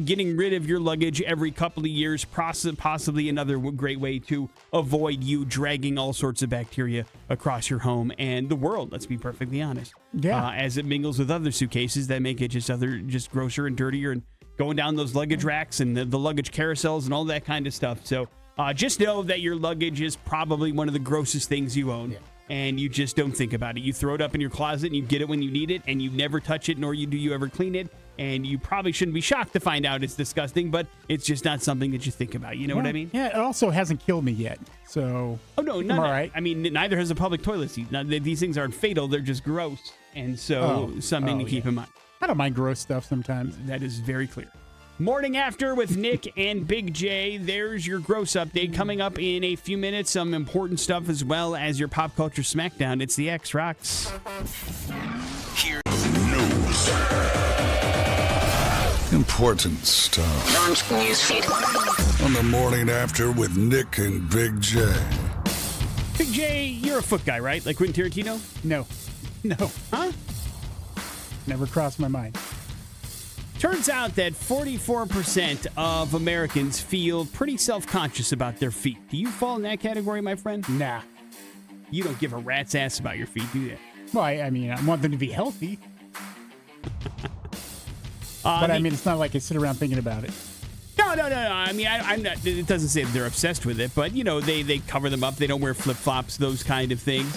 getting rid of your luggage every couple of years, possibly another great way to avoid you dragging all sorts of bacteria across your home and the world, let's be perfectly honest.
Yeah.
As it mingles with other suitcases that make it just grosser and dirtier and going down those luggage racks and the luggage carousels and all that kind of stuff. So just know that your luggage is probably one of the grossest things you own. Yeah. And you just don't think about it. You throw it up in your closet and you get it when you need it, and you never touch it, nor do you ever clean it. And you probably shouldn't be shocked to find out it's disgusting, but it's just not something that you think about. You know what I mean?
Yeah, it also hasn't killed me yet. So,
no, all right. I mean, neither has a public toilet seat. Now, these things aren't fatal. They're just gross. And so something to keep in mind.
I don't mind gross stuff sometimes.
That is very clear. Morning After with Nic and Big J. There's your gross update. Coming up in a few minutes, some important stuff as well as your pop culture smackdown. It's the X Rocks.
Here's news. Important stuff. On the Morning After with Nic and Big J.
Big J, you're a foot guy, right? Like Quentin Tarantino?
No.
Huh?
Never crossed my mind.
Turns out that 44% of Americans feel pretty self-conscious about their feet. Do you fall in that category, my friend?
Nah.
You don't give a rat's ass about your feet, do you?
Well, I mean, I want them to be healthy. But I mean, it's not like I sit around thinking about it.
No. I mean, I'm not. It doesn't say they're obsessed with it, but they cover them up. They don't wear flip-flops, those kind of things.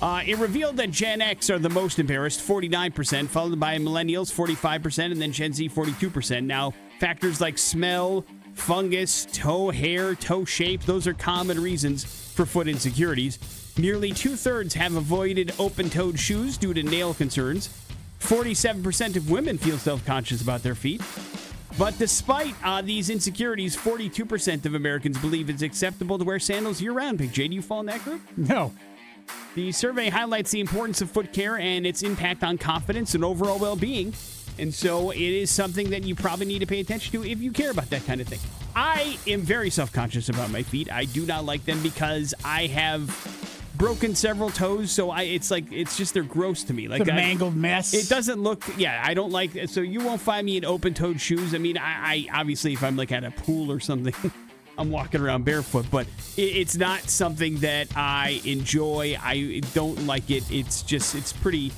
It revealed that Gen X are the most embarrassed, 49%, followed by Millennials, 45%, and then Gen Z, 42%. Now, factors like smell, fungus, toe hair, toe shape, those are common reasons for foot insecurities. Nearly 2/3 have avoided open-toed shoes due to nail concerns. 47% of women feel self-conscious about their feet. But despite these insecurities, 42% of Americans believe it's acceptable to wear sandals year-round. Big J, do you fall in that group?
No.
The survey highlights the importance of foot care and its impact on confidence and overall well-being. And so it is something that you probably need to pay attention to if you care about that kind of thing. I am very self-conscious about my feet. I do not like them because I have broken several toes, so it's just they're gross to me. Like
a mangled mess.
It doesn't look. Yeah, I don't like. So you won't find me in open-toed shoes. I mean, I obviously if I'm like at a pool or something, I'm walking around barefoot, but it's not something that I enjoy. I don't like it. It's pretty.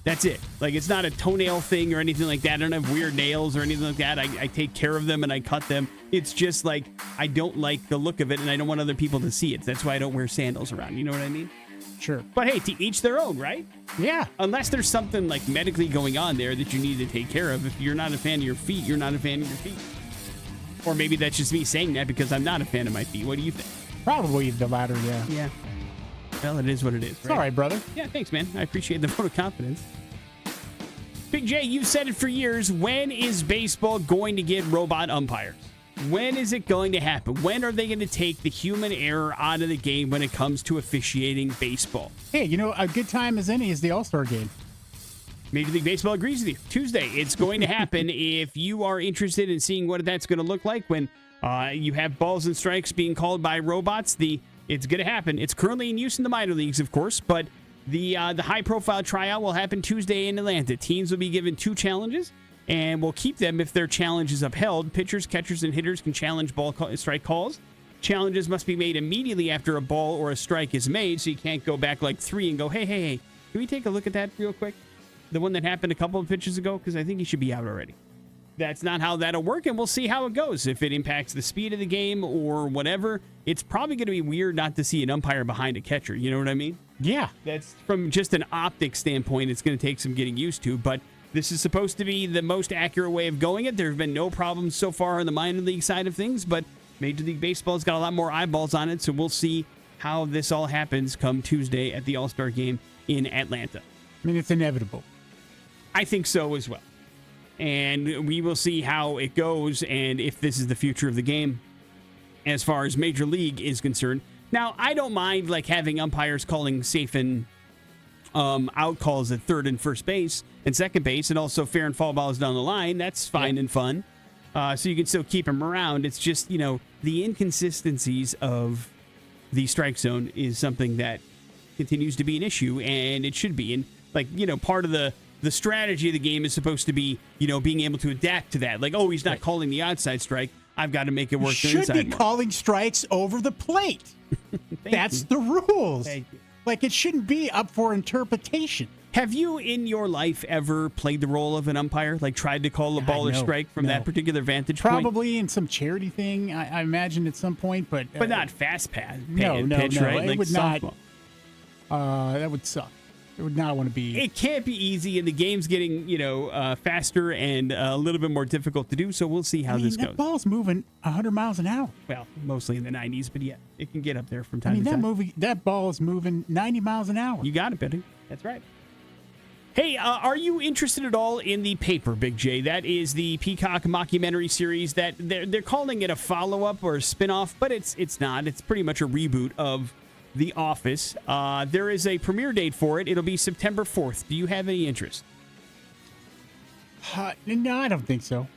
That's it. Like, it's not a toenail thing or anything like that. I don't have weird nails or anything like that. I take care of them and I cut them. It's just like, I don't like the look of it and I don't want other people to see it. That's why I don't wear sandals around. You know what I mean?
Sure.
But hey, to each their own, right?
Yeah.
Unless there's something like medically going on there that you need to take care of. If you're not a fan of your feet, you're not a fan of your feet. Or maybe that's just me saying that because I'm not a fan of my feet. What do you think?
Probably the latter, yeah.
Yeah. Well, it is what it is.
It's all right, brother.
Yeah, thanks, man. I appreciate the vote of confidence. Big J, you've said it for years. When is baseball going to get robot umpires? When is it going to happen? When are they going to take the human error out of the game when it comes to officiating baseball?
Hey, a good time as any is the All-Star game.
Major League Baseball agrees with you. Tuesday, it's going to happen. If you are interested in seeing what that's going to look like when you have balls and strikes being called by robots, it's going to happen. It's currently in use in the minor leagues, of course, but the high-profile tryout will happen Tuesday in Atlanta. Teams will be given 2 challenges, and will keep them if their challenge is upheld. Pitchers, catchers, and hitters can challenge strike calls. Challenges must be made immediately after a ball or a strike is made, so you can't go back like 3 and go, hey, can we take a look at that real quick? The one that happened a couple of pitches ago, because I think he should be out already. That's not how that'll work, and we'll see how it goes. If it impacts the speed of the game or whatever, it's probably going to be weird not to see an umpire behind a catcher. You know what I mean?
Yeah.
That's from just an optic standpoint, it's going to take some getting used to, but this is supposed to be the most accurate way of going it. There have been no problems so far on the minor league side of things, but Major League Baseball's got a lot more eyeballs on it, so we'll see how this all happens come Tuesday at the All-Star Game in Atlanta.
I mean, it's inevitable.
I think so as well. And we will see how it goes and if this is the future of the game as far as Major League is concerned. Now, I don't mind having umpires calling safe and out calls at third and first base and second base, and also fair and foul balls down the line. That's fine and fun. So you can still keep them around. It's just, the inconsistencies of the strike zone is something that continues to be an issue, and it should be. And, part of the strategy of the game is supposed to be, being able to adapt to that. He's not calling the outside strike. I've got to make it work.
Should be calling strikes over the plate. That's the rules.
Thank you.
It shouldn't be up for interpretation.
Have you in your life ever played the role of an umpire? Tried to call a ball or strike from that particular vantage point?
Probably in some charity thing, I imagine at some point, but
not fast pass.
No,
pitch, right?
It would
softball.
not. That would suck. I would not want to be.
It can't be easy, and the game's getting faster and a little bit more difficult to do. So we'll see how this goes.
That ball's moving 100 miles an hour.
Well, mostly in the 90s, but yeah, it can get up there from time to time.
That ball is moving 90 miles an hour.
You got it, Betty. That's right. Hey, are you interested at all in The Paper, Big J? That is the Peacock mockumentary series that they're calling it a follow-up or a spin-off, but it's not. It's pretty much a reboot of The Office. There is a premiere date for it. It'll be September 4th. Do you have any interest?
No, I don't think so.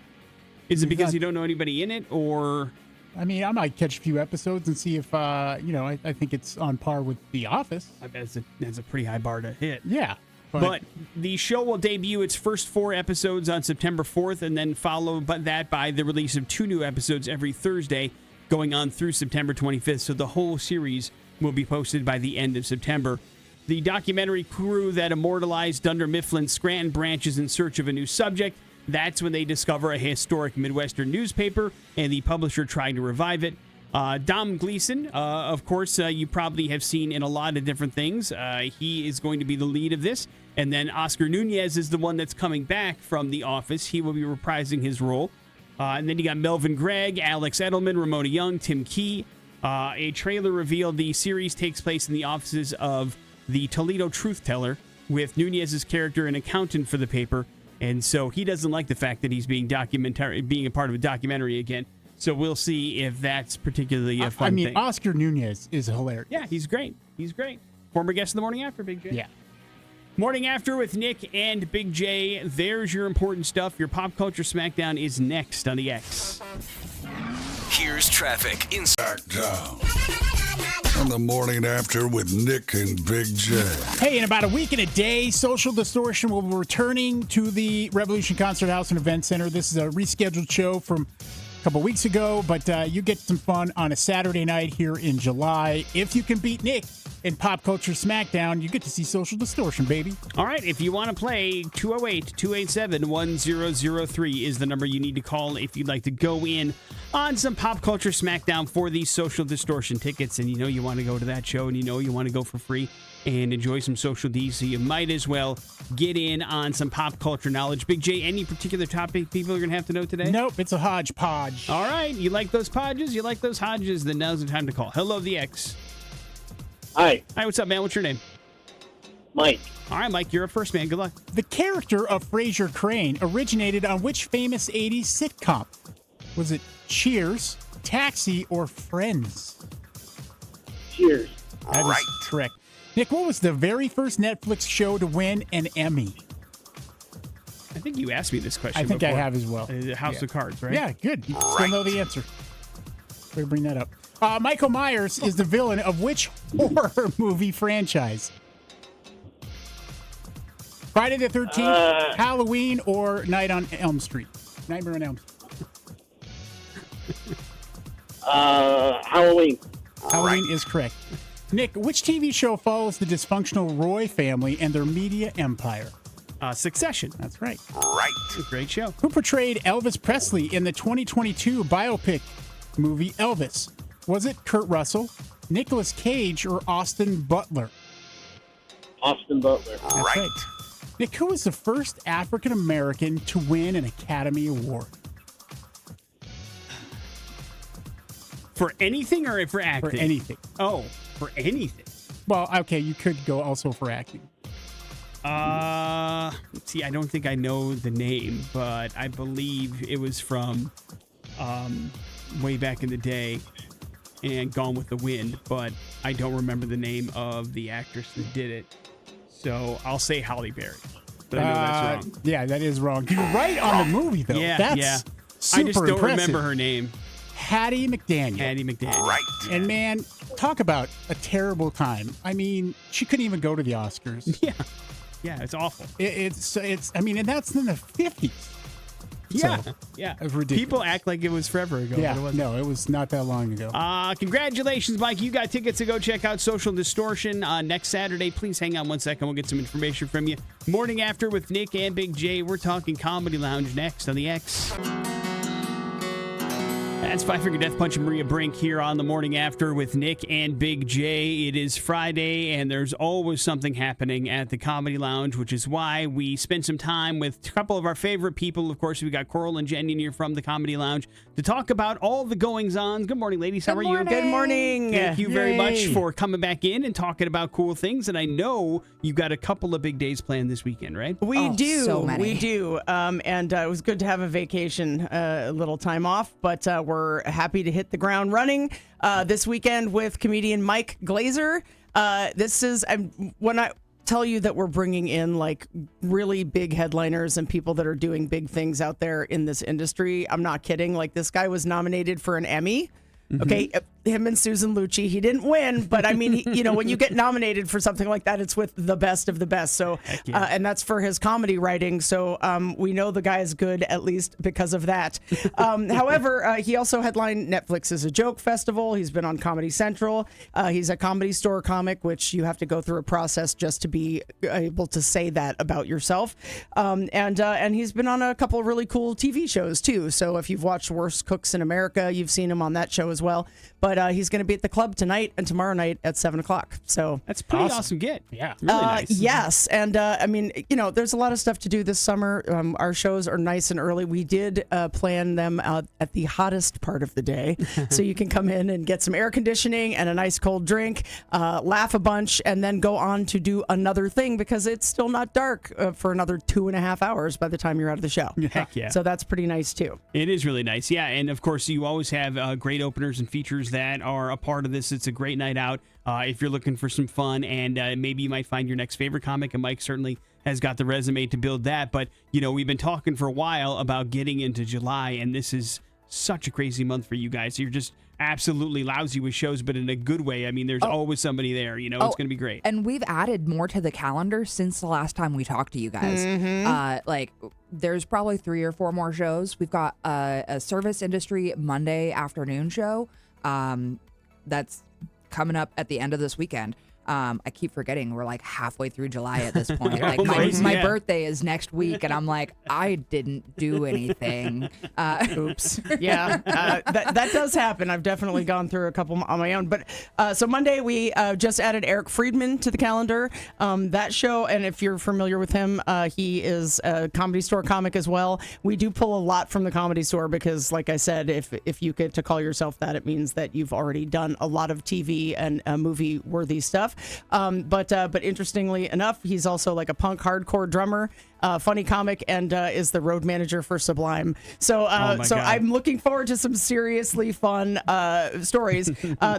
Is it because you don't know anybody in it, or?
I mean, I might catch a few episodes and see if, I think it's on par with The Office.
I bet that's a pretty high bar to hit.
Yeah.
But the show will debut its first 4 episodes on September 4th, and then follow that by the release of 2 new episodes every Thursday, going on through September 25th. So the whole series will be posted by the end of September. The documentary crew that immortalized Dunder Mifflin's Scranton branch is in search of a new subject. That's when they discover a historic Midwestern newspaper, and the publisher trying to revive it. Dom Gleason, of course, you probably have seen in a lot of different things. He is going to be the lead of this. And then Oscar Nunez is the one that's coming back from The Office. He will be reprising his role. And then you got Melvin Gregg, Alex Edelman, Ramona Young, Tim Key. A trailer revealed the series takes place in the offices of the Toledo Truth Teller, with Nunez's character an accountant for the paper. And so he doesn't like the fact that he's being a part of a documentary again. So we'll see if that's particularly a fun thing.
Oscar Nunez is hilarious.
Yeah, he's great. He's great. Former guest of the Morning After, Big J.
Yeah.
Morning After with Nick and Big J. There's your important stuff. Your Pop Culture Smackdown is next on the X.
Here's traffic in
On the Morning After with Nick and Big J.
Hey, in about a week and a day, Social Distortion will be returning to the Revolution Concert House and Event Center. This is a rescheduled show from a couple weeks ago, but you get some fun on a Saturday night here in July. If you can beat Nick in Pop Culture Smackdown, you get to see Social Distortion, baby.
All right, if you want to play, 208-287-1003 is the number you need to call if you'd like to go in on some Pop Culture Smackdown for these Social Distortion tickets. And you want to go to that show, and you want to go for free and enjoy some Social D, so you might as well get in on some pop culture knowledge. Big J, any particular topic people are going to have to know today?
Nope, it's a hodgepodge.
All right, you like those podges? You like those hodges? Then now's the time to call. Hello, the X.
Hi.
Hi, what's up, man? What's your name?
Mike.
All right, Mike, you're up first, man. Good luck.
The character of Frasier Crane originated on which famous 80s sitcom? Was it Cheers, Taxi, or Friends?
Cheers.
That is correct. Nick, what was the very first Netflix show to win an Emmy?
I think you asked me this question
I think
before.
I have as well.
House of Cards, right?
Yeah, good. You still know the answer. Way to bring that up. Michael Myers is the villain of which horror movie franchise? Friday the 13th, Halloween, or Night on Elm Street? Nightmare on Elm Street.
Halloween.
Halloween is correct. Nick, which TV show follows the dysfunctional Roy family and their media empire?
Succession.
That's right.
Great show.
Who portrayed Elvis Presley in the 2022 biopic movie Elvis? Was it Kurt Russell, Nicolas Cage, or Austin Butler?
Austin Butler.
That's right. Nick, who was the first African American to win an Academy Award?
For anything or for acting?
For anything.
Oh, for anything.
Well, okay, you could go also for acting.
See, I don't think I know the name, but I believe it was from way back in the day and Gone with the Wind, but I don't remember the name of the actress that did it. So I'll say Halle Berry. But I know that's wrong.
Yeah, that is wrong. You're right on the movie, though.
Yeah,
That's super
I just don't
impressive.
remember her name.
Hattie McDaniel.
Hattie McDaniel.
And man, talk about a terrible time. I mean, she couldn't even go to the Oscars.
Yeah, it's awful.
It's. I mean, and that's in the 50s.
Yeah,
So,
yeah.
it's ridiculous.
People act like it was forever ago.
Yeah,
but it wasn't.
no, it was not that long ago.
Congratulations, Mike. You got tickets to go check out Social Distortion next Saturday. Please hang on one second. We'll get some information from you. Morning After with Nic and Big J. We're talking Comedy Lounge next on the X. That's Five Finger Death Punch and Maria Brink here on the Morning After with Nic and Big J. It is Friday, and there's always something happening at the Comedy Lounge, which is why we spent some time with a couple of our favorite people. Of course, we got Coral and Jen in here from the Comedy Lounge to talk about all the goings-on. Good morning, ladies. How are you?
Good morning.
Thank you very much
Yay.
for coming back in and talking about cool things. And I know you've got a couple of big days planned this weekend, right?
We do.
so many.
We do. And it was good to have a vacation, a little time off, but we're happy to hit the ground running this weekend with comedian Mike Glazer. This is when I tell you that we're bringing in like really big headliners and people that are doing big things out there in this industry. I'm not kidding. Like, this guy was nominated for an Emmy. Okay, him and Susan Lucci. He didn't win, but I mean, when you get nominated for something like that, it's with the best of the best. So, and that's for his comedy writing. So we know the guy is good, at least because of that. However, he also headlined Netflix's A Joke Festival. He's been on Comedy Central. He's a Comedy Store comic, which you have to go through a process just to be able to say that about yourself. And he's been on a couple of really cool TV shows too. So if you've watched Worst Cooks in America, you've seen him on that show as well. But he's going to be at the club tonight and tomorrow night at 7:00. So
That's a pretty awesome get.
Yeah.
Really nice.
yes. And I mean, there's a lot of stuff to do this summer. Our shows are nice and early. We did plan them at the hottest part of the day. So you can come in and get some air conditioning and a nice cold drink, laugh a bunch, and then go on to do another thing because it's still not dark for another 2.5 hours by the time you're out of the show.
Heck yeah.
So that's pretty nice too.
It is really nice. Yeah. And of course, you always have great openers and features that are a part of this. It's a great night out if you're looking for some fun, and maybe you might find your next favorite comic. And Mike certainly has got the resume to build that. But, we've been talking for a while about getting into July, and this is such a crazy month for you guys. You're just absolutely lousy with shows, but in a good way. I mean, there's always somebody there. It's going to be great.
And we've added more to the calendar since the last time we talked to you guys. There's probably 3 or 4 more shows. We've got a service industry Monday afternoon show that's coming up at the end of this weekend. I keep forgetting we're like halfway through July at this point. Like my birthday is next week, and I'm like, I didn't do anything.
Oops. Yeah, that does happen. I've definitely gone through a couple on my own. But so Monday, we just added Eric Friedman to the calendar. That show, and if you're familiar with him, he is a Comedy Store comic as well. We do pull a lot from the Comedy Store because, like I said, if you get to call yourself that, it means that you've already done a lot of TV and movie-worthy stuff. But interestingly enough, he's also like a punk hardcore drummer. funny comic, and is the road manager for Sublime. So,
God.
I'm looking forward to some seriously fun stories.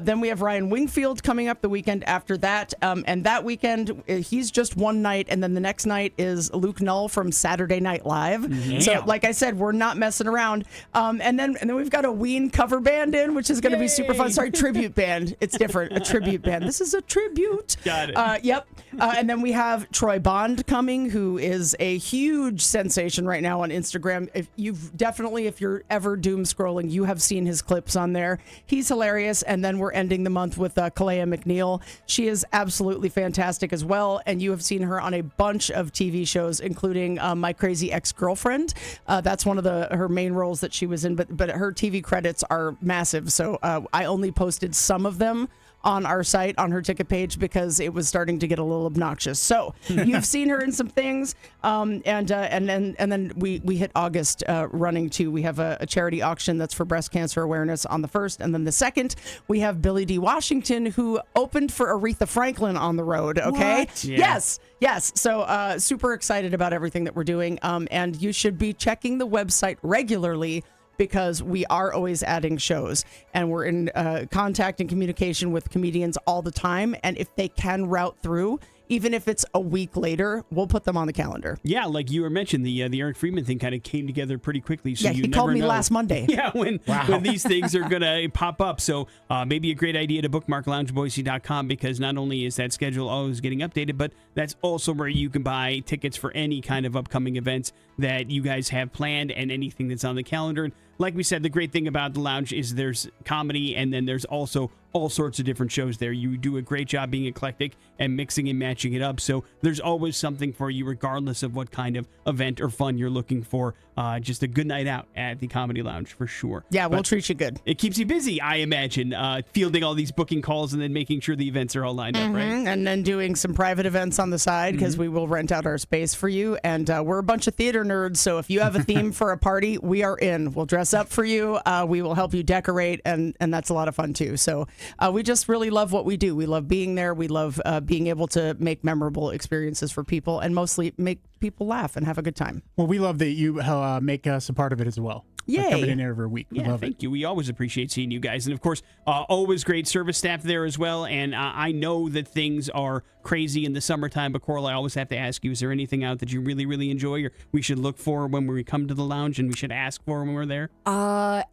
Then we have Ryan Wingfield coming up the weekend after that, and that weekend he's just one night, and then the next night is Luke Null from Saturday Night Live. So, like I said, we're not messing around. And then we've got a Ween cover band in, which is going to be super fun. Sorry, tribute band. It's different. A tribute band. This is a tribute.
Got it.
Yep. And then we have Troy Bond coming, who is a huge sensation right now on Instagram. If you're ever doom scrolling, you have seen his clips on there. He's hilarious. And then we're ending the month with Kalea McNeil. She is absolutely fantastic as well. And you have seen her on a bunch of TV shows, including My Crazy Ex-Girlfriend. That's one of her main roles that she was in, but her TV credits are massive. So I only posted some of them on our site, on her ticket page, because it was starting to get a little obnoxious. So you've seen her in some things, and then we hit August running too. We have a charity auction that's for breast cancer awareness on the 1st, and then the 2nd we have Billy D. Washington, who opened for Aretha Franklin on the road. Okay,
What? Yeah.
yes. So super excited about everything that we're doing, and you should be checking the website regularly, because we are always adding shows, and we're in contact and communication with comedians all the time. And if they can route through, even if it's a week later, we'll put them on the calendar.
Yeah, like you were mentioned, the Eric Friedman thing kind of came together pretty quickly. So
yeah,
you
he called
never
me
know.
last Monday.
Yeah, when these things are going to pop up. So maybe a great idea to bookmark loungeboise.com, because not only is that schedule always getting updated, but that's also where you can buy tickets for any kind of upcoming events that you guys have planned and anything that's on the calendar. Like we said, the great thing about the lounge is there's comedy, and then there's also all sorts of different shows there. You do a great job being eclectic and mixing and matching it up. So there's always something for you, regardless of what kind of event or fun you're looking for. Just a good night out at the Comedy Lounge for sure.
Yeah, we'll treat you good.
It keeps you busy, I imagine, fielding all these booking calls and then making sure the events are all lined up, right?
And then doing some private events on the side, because we will rent out our space for you. And we're a bunch of theater nerds, so if you have a theme for a party, we are in. We'll dress up for you. We will help you decorate, and that's a lot of fun too. So we just really love what we do. We love being there. We love being able to make memorable experiences for people, and mostly make people laugh and have a good time.
Well, we love that you make us a part of it as well.
Yay.
Like coming in every week. We
Yeah,
love
thank
it.
you. We always appreciate seeing you guys. And of course, always great service staff there as well. And I know that things are crazy in the summertime, but Coral, I always have to ask you, is there anything out that you really, really enjoy or we should look for when we come to the lounge and we should ask for when we're there?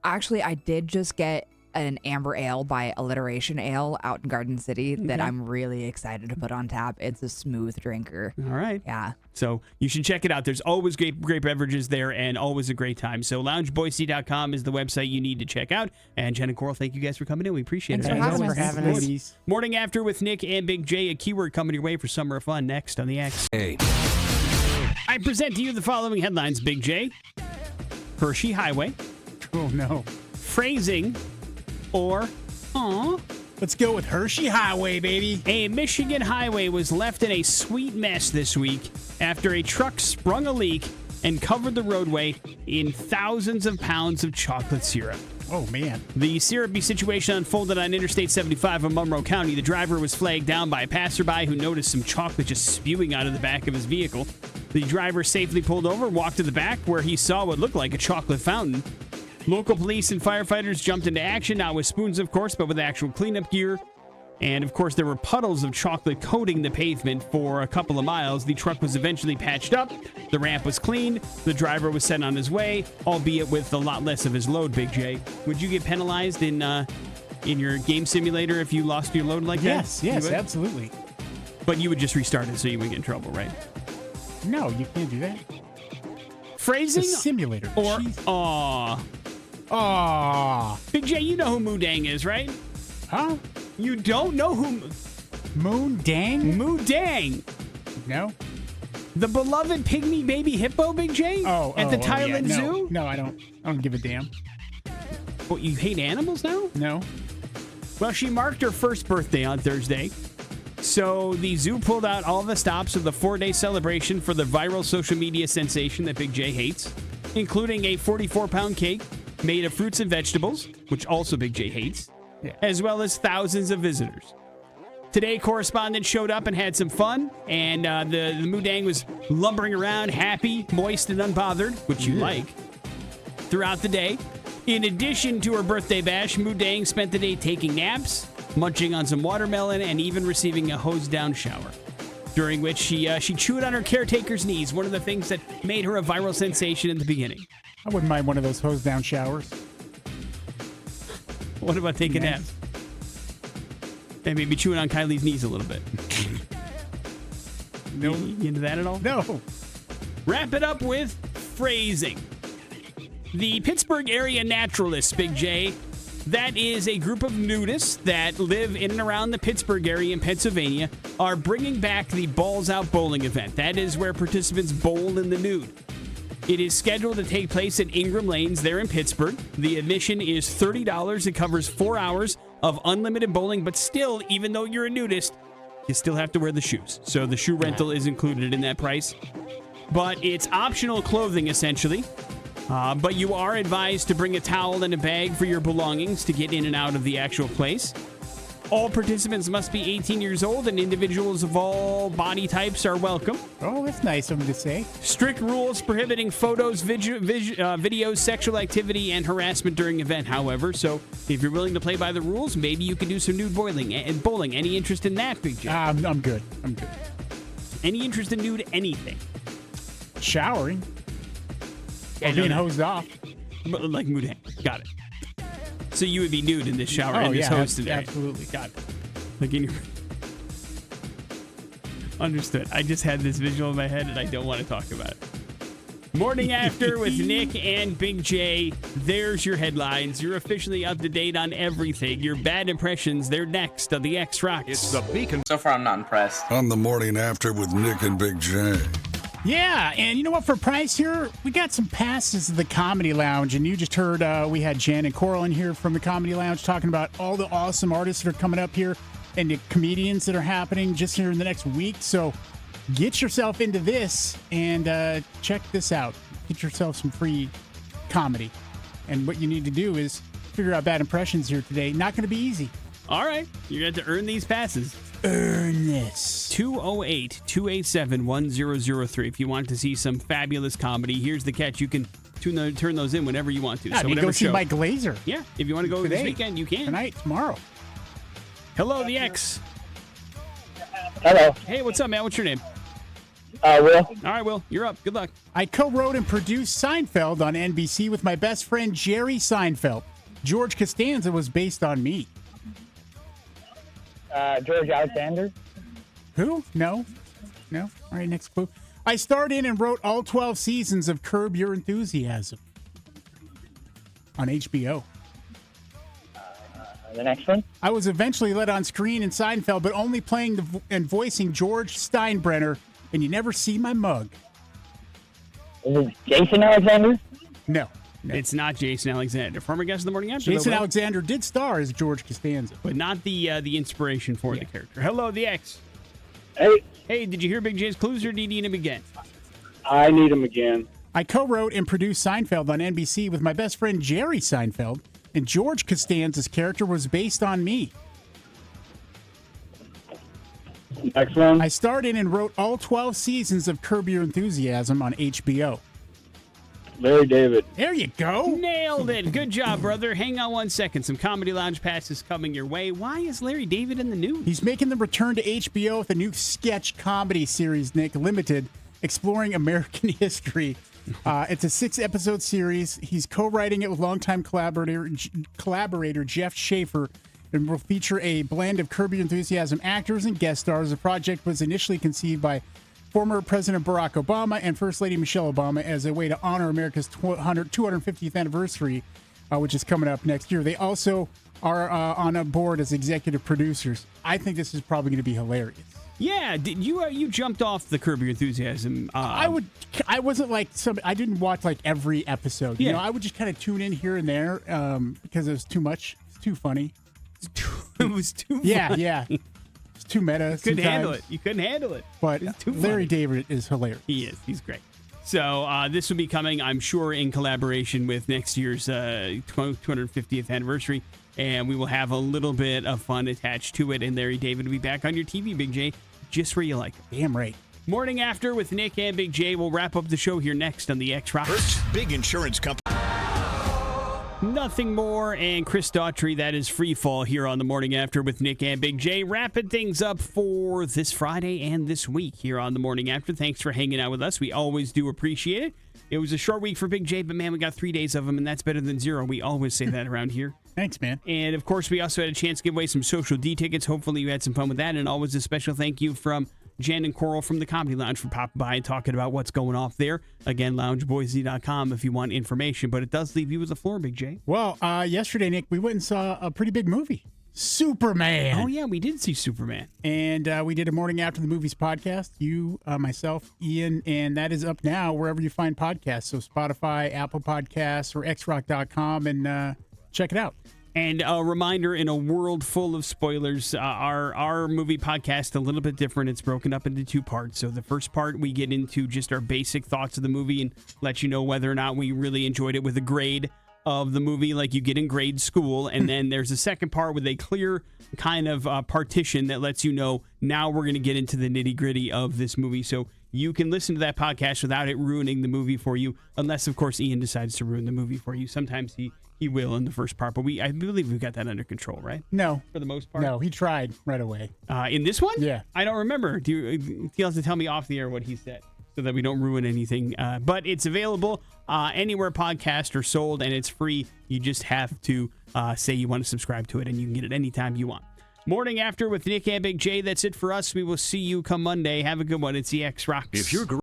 Actually, I did just get an amber ale by Alliteration Ale out in Garden City that I'm really excited to put on tap. It's a smooth drinker.
All right.
Yeah.
So you should check it out. There's always great beverages there and always a great time. So loungeboise.com is the website you need to check out. And Jen and Coral, thank you guys for coming in. We appreciate
Thanks
it.
for having us.
for having us.
Ladies.
Morning After with Nick and Big J, a keyword coming your way for summer of fun next on the X.
Hey.
I present to you the following headlines, Big J. Hershey Highway,
Oh, no.
phrasing, or aw.
Let's go with Hershey Highway, baby.
A Michigan highway was left in a sweet mess this week after a truck sprung a leak and covered the roadway in thousands of pounds of chocolate syrup.
Oh, man.
The syrupy situation unfolded on Interstate 75 in Monroe County. The driver was flagged down by a passerby who noticed some chocolate just spewing out of the back of his vehicle. The driver safely pulled over, walked to the back where he saw what looked like a chocolate fountain. Local police and firefighters jumped into action, not with spoons, of course, but with actual cleanup gear. And, of course, there were puddles of chocolate coating the pavement for a couple of miles. The truck was eventually patched up. The ramp was cleaned. The driver was sent on his way, albeit with a lot less of his load, Big J. Would you get penalized in your game simulator if you lost your load like
Yes,
that?
yes,
You would?
absolutely.
But you would just restart it so you wouldn't get in trouble, right?
No, you can't do that. It's
Phrasing
a simulator.
or
Jeez.
aw.
Aw.
Big J, you know who Moodang is, right?
Huh?
You don't know who
Moon Dang?
Moodang,
No?
the beloved pygmy baby hippo, Big J? At the Thailand
yeah.
Zoo?
No, I don't give a damn.
What, you hate animals now?
No.
Well, she marked her first birthday on Thursday. So the zoo pulled out all the stops of the 4-day celebration for the viral social media sensation that Big J hates, including a 44-pound cake made of fruits and vegetables, which also Big J hates,
Yeah.
as well as thousands of visitors. Today, correspondent showed up and had some fun, and the Moodang was lumbering around, happy, moist, and unbothered, which you like, throughout the day. In addition to her birthday bash, Moodang spent the day taking naps, munching on some watermelon, and even receiving a hose-down shower, during which she chewed on her caretaker's knees, one of the things that made her a viral sensation in the beginning.
I wouldn't mind one of those hose-down showers.
What about taking naps? And maybe chewing on Kylie's knees a little bit.
No.
You into that at all?
No.
Wrap it up with phrasing. The Pittsburgh area naturalists, Big J, that is a group of nudists that live in and around the Pittsburgh area in Pennsylvania, are bringing back the Balls Out Bowling event. That is where participants bowl in the nude. It is scheduled to take place at Ingram Lanes there in Pittsburgh. The admission is $30. It covers 4 hours of unlimited bowling, but still, even though you're a nudist, you still have to wear the shoes. So the shoe rental is included in that price. But it's optional clothing, essentially. But you are advised to bring a towel and a bag for your belongings to get in and out of the actual place. All participants must be 18 years old, and individuals of all body types are welcome.
Oh, that's nice of him to say.
Strict rules prohibiting photos, videos, sexual activity, and harassment during event, however. So if you're willing to play by the rules, maybe you can do some nude bowling. Any interest in that, Big J?
I'm good.
Any interest in nude anything?
Showering.
Yeah,
Or being hosed off.
Like mood hang. Got it. So you would be nude in this shower, in this host today.
Absolutely.
Got it. Like in your... Understood. I just had this visual in my head and I don't want to talk about it. Morning After with Nic and Big J. There's your headlines. You're officially up to date on everything. Your bad impressions, they're next on the X Rocks.
It's the beacon. So far, I'm not impressed.
On the Morning After with Nic and Big J.
Yeah, and you know what? For price here, we got some passes to the Comedy Lounge, and you just heard we had Jen and Coral in here from the Comedy Lounge talking about all the awesome artists that are coming up here and the comedians that are happening just here in the next week. So get yourself into this and check this out. Get yourself some free comedy. And what you need to do is figure out bad impressions here today. Not going to be easy.
All right. You're going to have to earn these passes.
Earn this.
208-287-1003. If you want to see some fabulous comedy, here's the catch. You can turn those in whenever you want to.
Yeah, so go see Mike Glazer.
Yeah, if you want to go
today,
this weekend, you can.
Tonight, tomorrow.
Hello, the X.
Hello.
Hey, what's up, man? What's your name?
Will.
All right, Will, you're up. Good luck.
I co-wrote and produced Seinfeld on NBC with my best friend Jerry Seinfeld. George Costanza was based on me.
George Alexander.
Who? No. All right, next clue. I starred in and wrote all 12 seasons of Curb Your Enthusiasm on HBO.
The next one.
I was eventually let on screen in Seinfeld, but only playing and voicing George Steinbrenner, and you never see my mug.
Is it Jason Alexander?
No.
It's not Jason Alexander. Former guest of the Morning After.
Jason Alexander did star as George Costanza.
But not the inspiration for the character. Hello, the X.
Hey.
Hey, did you hear Big J's clues or do you need him again?
I need him again.
I co-wrote and produced Seinfeld on NBC with my best friend Jerry Seinfeld, and George Costanza's character was based on me.
Next one.
I starred in and wrote all 12 seasons of Curb Your Enthusiasm on HBO.
Larry David.
There you go.
Nailed it. Good job, brother. Hang on 1 second. Some Comedy Lounge passes coming your way. Why is Larry David in the news?
He's making the return to HBO with a new sketch comedy series, Nick, limited, exploring American history. It's a 6-episode series. He's co-writing it with longtime collaborator Jeff Schaefer, and will feature a blend of Curb Your Enthusiasm actors and guest stars. The project was initially conceived by former President Barack Obama and First Lady Michelle Obama as a way to honor America's 250th anniversary, which is coming up next year. They also are on a board as executive producers. I think this is probably going to be hilarious.
Yeah, did you jumped off the Curb Your Enthusiasm?
I wasn't like I didn't watch like every episode.
Yeah.
You know, I would just kind of tune in here and there because it was too much. It's too funny.
It was too funny.
Yeah. It's too meta.
You couldn't handle it.
But
It's too
Larry
funny.
David is hilarious.
He is. He's great. So this will be coming, I'm sure, in collaboration with next year's 250th anniversary. And we will have a little bit of fun attached to it. And Larry David will be back on your TV, Big J, just where you like it.
Damn right.
Morning After with Nic and Big J. We'll wrap up the show here next on the X-Rocks.
First big insurance company.
Nothing More and Chris Daughtry. That is Free Fall here on the Morning After with Nic and Big J. Wrapping things up for this Friday and this week here on the Morning After. Thanks for hanging out with us. We always do appreciate it. It was a short week for Big J, but man, we got 3 days of them, and that's better than 0. We always say that around here.
Thanks, man.
And of course, we also had a chance to give away some Social D tickets. Hopefully, you had some fun with that. And always a special thank you from Jen and Coral from the Comedy Lounge for popping by and talking about what's going off there. Again, loungeboise.com if you want information. But it does leave you with the floor, Big J.
Well, yesterday, Nick, we went and saw a pretty big movie, Superman.
Oh, yeah, we did see Superman.
And we did a Morning After the Movies podcast. You, myself, Ian, and that is up now wherever you find podcasts. So Spotify, Apple Podcasts, or xrock.com, and check it out.
And a reminder, in a world full of spoilers, our movie podcast a little bit different. It's broken up into 2 parts. So the first part, we get into just our basic thoughts of the movie and let you know whether or not we really enjoyed it with a grade of the movie like you get in grade school. And then there's a second part with a clear kind of partition that lets you know now we're going to get into the nitty-gritty of this movie. So you can listen to that podcast without it ruining the movie for you, unless, of course, Ian decides to ruin the movie for you. Sometimes he will in the first part, but I believe we've got that under control, right?
No.
For the most part?
No, he tried right away.
In this one?
Yeah.
I don't remember. He'll have to tell me off the air what he said so that we don't ruin anything. But it's available anywhere podcasts are sold, and it's free. You just have to say you want to subscribe to it, and you can get it anytime you want. Morning After with Nic and Big J. That's it for us. We will see you come Monday. Have a good one. It's the X-Rocks.
If you're